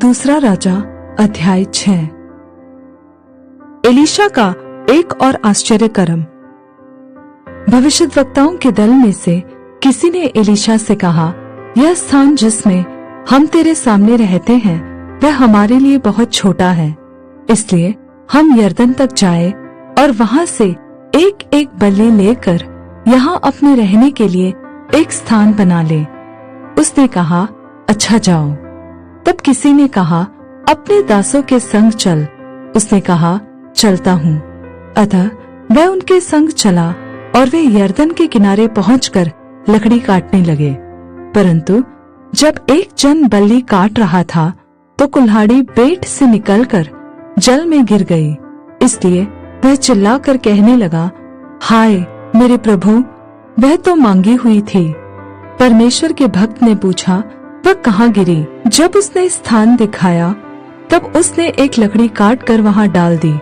दूसरा राजा अध्याय 6। एलीशा का एक और आश्चर्य कर्म। भविष्यद्वक्ताओं के दल में से किसी ने एलीशा से कहा, यह स्थान जिसमें हम तेरे सामने रहते हैं वह हमारे लिए बहुत छोटा है, इसलिए हम यरदन तक जाएं और वहां से एक एक बल्ली लेकर यहाँ अपने रहने के लिए एक स्थान बना ले। उसने कहा, अच्छा जाओ। तब किसी ने कहा, अपने दासों के संग चल। उसने कहा, चलता हूँ। अतः वह उनके संग चला और वे यरदन के किनारे पहुंचकर लकड़ी काटने लगे। परंतु जब एक जन बल्ली काट रहा था तो कुल्हाड़ी बेंट से निकलकर जल में गिर गई। इसलिए वह चिल्लाकर कहने लगा, हाय मेरे प्रभु, वह तो मांगी हुई थी। परमेश्वर के भक्त ने पूछा, वह कहाँ गिरी? जब उसने स्थान दिखाया तब उसने एक लकड़ी काट कर वहां डाल दी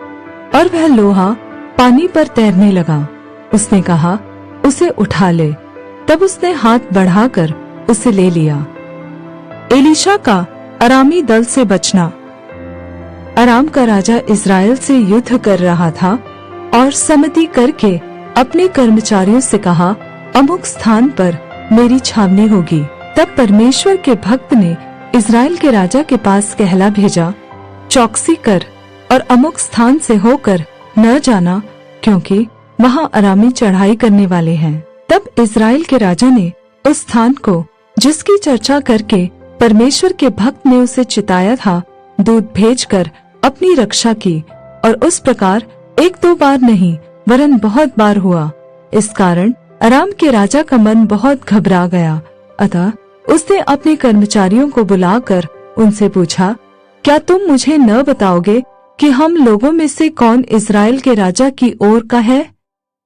और वह लोहा पानी पर तैरने लगा। उसने कहा, उसे उठा ले। तब उसने हाथ बढ़ाकर उसे ले लिया। एलीशा का अरामी दल से बचना। अराम का राजा इस्राएल से युद्ध कर रहा था और सम्मति करके अपने कर्मचारियों से कहा, अमुक स्थान पर मेरी छावनी होगी। तब परमेश्वर के भक्त ने इस्राएल के राजा के पास कहला भेजा, चौकसी कर और अमुक स्थान से होकर न जाना, क्योंकि वहां अरामी चढ़ाई करने वाले हैं। तब इस्राएल के राजा ने उस स्थान को, जिसकी चर्चा करके परमेश्वर के भक्त ने उसे चिताया था, दूत भेजकर अपनी रक्षा की। और उस प्रकार एक दो बार नहीं वरन बहुत बार हुआ। इस कारण अराम के राजा का मन बहुत घबरा गया। अतः उसने अपने कर्मचारियों को बुलाकर उनसे पूछा, क्या तुम मुझे न बताओगे कि हम लोगों में से कौन इस्राएल के राजा की ओर का है?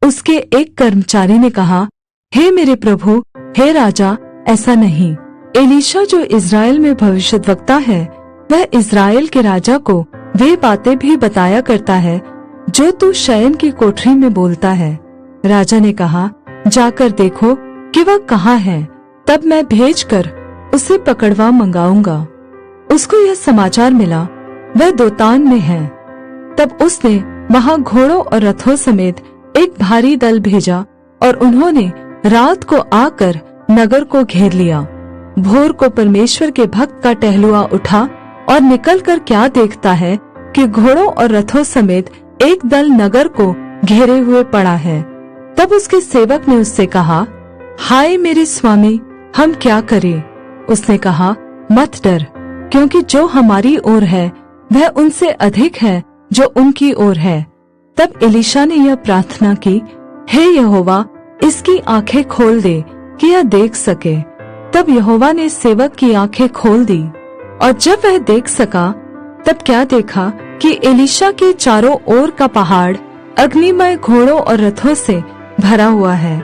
उसके एक कर्मचारी ने कहा, हे मेरे प्रभु, हे राजा, ऐसा नहीं। एलीशा जो इस्राएल में भविष्यद्वक्ता है, वह इस्राएल के राजा को वे बातें भी बताया करता है जो तू शयन की कोठरी में बोलता है। राजा ने कहा, जाकर देखो कि वह कहाँ है, तब मैं भेजकर उसे पकड़वा मंगाऊंगा। उसको यह समाचार मिला, वह दोतान में है। तब उसने वहां घोड़ों और रथों समेत एक भारी दल भेजा और उन्होंने रात को आकर नगर को घेर लिया। भोर को परमेश्वर के भक्त का टहलुआ उठा और निकलकर क्या देखता है कि घोड़ों और रथों समेत एक दल नगर को घेरे हुए पड़ा है। तब उसके सेवक ने उससे कहा, हाय मेरे स्वामी, हम क्या करें? उसने कहा, मत डर, क्योंकि जो हमारी ओर है वह उनसे अधिक है जो उनकी ओर है। तब एलीशा ने यह प्रार्थना की, हे यहोवा, इसकी आंखें खोल दे कि यह देख सके। तब यहोवा ने सेवक की आंखें खोल दी और जब वह देख सका तब क्या देखा कि एलीशा के चारों ओर का पहाड़ अग्निमय घोड़ों और रथों से भरा हुआ है।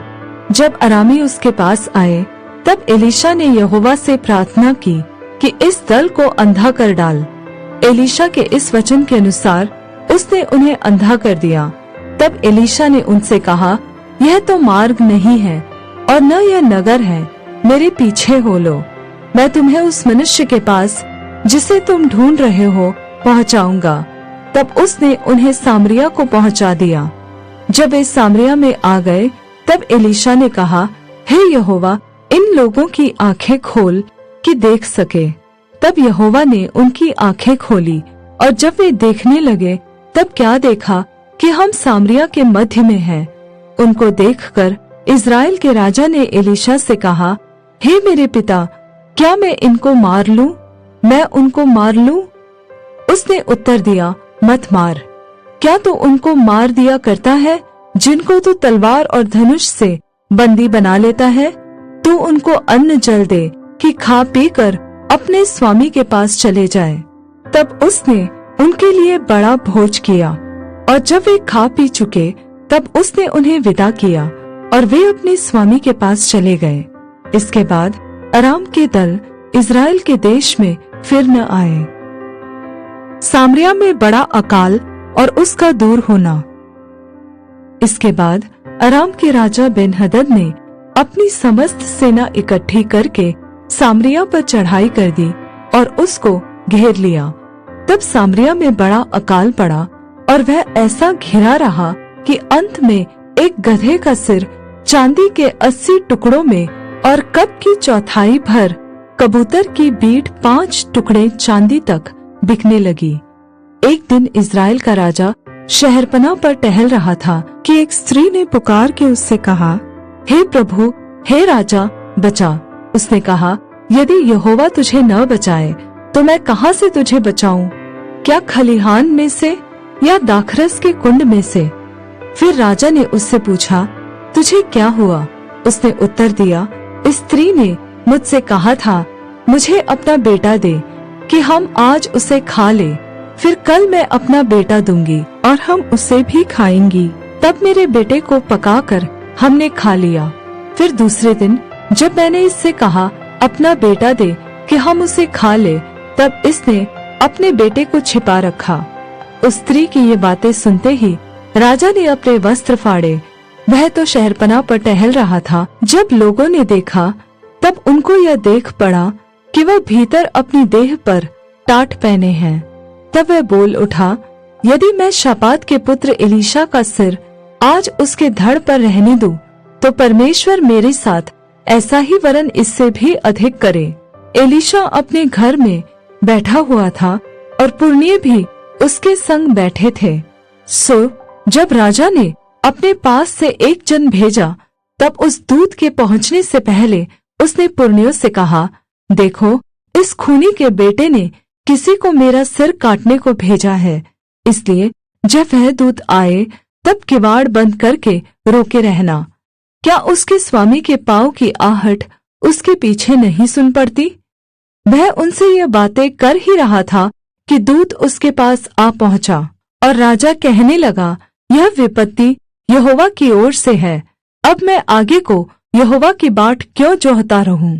जब अरामी उसके पास आए तब एलीशा ने यहोवा से प्रार्थना की कि इस दल को अंधा कर डाल। एलीशा के इस वचन के अनुसार उसने उन्हें अंधा कर दिया। तब एलीशा ने उनसे कहा, यह तो मार्ग नहीं है और न यह नगर है, मेरे पीछे हो लो। मैं तुम्हें उस मनुष्य के पास जिसे तुम ढूंढ रहे हो पहुंचाऊंगा। तब उसने उन्हें सामरिया को पहुंचा दिया। जब वे सामरिया में आ गए तब एलीशा ने कहा, हे यहोवा, इन लोगों की आंखें खोल कि देख सके। तब यहोवा ने उनकी आंखें खोली और जब वे देखने लगे तब क्या देखा कि हम सामरिया के मध्य में हैं। उनको देखकर इस्राएल के राजा ने एलीशा से कहा, हे मेरे पिता, क्या मैं इनको मार लूं? मैं उनको मार लूं? उसने उत्तर दिया, मत मार। क्या तू उनको मार दिया करता है जिनको तू तलवार और धनुष से बंदी बना लेता है? तू उनको अन्न जल दे कि खा पी कर अपने स्वामी के पास चले जाए। तब उसने उनके लिए बड़ा भोज किया और जब वे खा पी चुके तब उसने उन्हें विदा किया और वे अपने स्वामी के पास चले गए। इसके बाद अराम के दल इस्राएल के देश में फिर न आए। सामरिया में बड़ा अकाल और उसका दूर होना। इसके बाद अराम के राजा बेन-हदद ने अपनी समस्त सेना इकट्ठी करके सामरिया पर चढ़ाई कर दी और उसको घेर लिया। तब सामरिया में बड़ा अकाल पड़ा और वह ऐसा घिरा रहा कि अंत में एक गधे का सिर चांदी के 80 टुकड़ों में और कप की चौथाई भर कबूतर की बीट 5 टुकड़े चांदी तक बिकने लगी। एक दिन इज़राइल का राजा शहरपनाह पर टहल रहा था कि एक स्त्री ने पुकार के उससे कहा, हे प्रभु, हे राजा, बचा। उसने कहा, यदि यहोवा तुझे न बचाए तो मैं कहाँ से तुझे बचाऊं? क्या खलिहान में से या दाखरस के कुंड में से? फिर राजा ने उससे पूछा, तुझे क्या हुआ? उसने उत्तर दिया, स्त्री ने मुझसे कहा था, मुझे अपना बेटा दे कि हम आज उसे खा ले, फिर कल मैं अपना बेटा दूंगी और हम उसे भी खाएंगी। तब मेरे बेटे को पकाकर हमने खा लिया। फिर दूसरे दिन जब मैंने इससे कहा, अपना बेटा दे कि हम उसे खा ले, तब इसने अपने बेटे को छिपा रखा। उस स्त्री की ये बातें सुनते ही राजा ने अपने वस्त्र फाड़े। वह तो शहरपनाह पर टहल रहा था। जब लोगों ने देखा तब उनको यह देख पड़ा कि वह भीतर अपनी देह पर टाट पहने हैं। तब वह बोल उठा, यदि मैं शापात के पुत्र एलीशा का सिर आज उसके धड़ पर रहने दूं, तो परमेश्वर मेरे साथ ऐसा ही वरन इससे भी अधिक करे। एलीशा अपने घर में बैठा हुआ था और पुरनिये भी उसके संग बैठे थे। सो जब राजा ने अपने पास से एक जन भेजा, तब उस दूत के पहुंचने से पहले उसने पुरनियों से कहा, देखो, इस खूनी के बेटे ने किसी को मेरा सिर काटने को भेजा है। इसलिए जब वह दूत आए तब किवाड़ बंद करके रोके रहना। क्या उसके स्वामी के पाँव की आहट उसके पीछे नहीं सुन पड़ती? वह उनसे यह बातें कर ही रहा था कि दूत उसके पास आ पहुंचा और राजा कहने लगा, यह विपत्ति यहोवा की ओर से है। अब मैं आगे को यहोवा की बाट क्यों जोहता रहूं?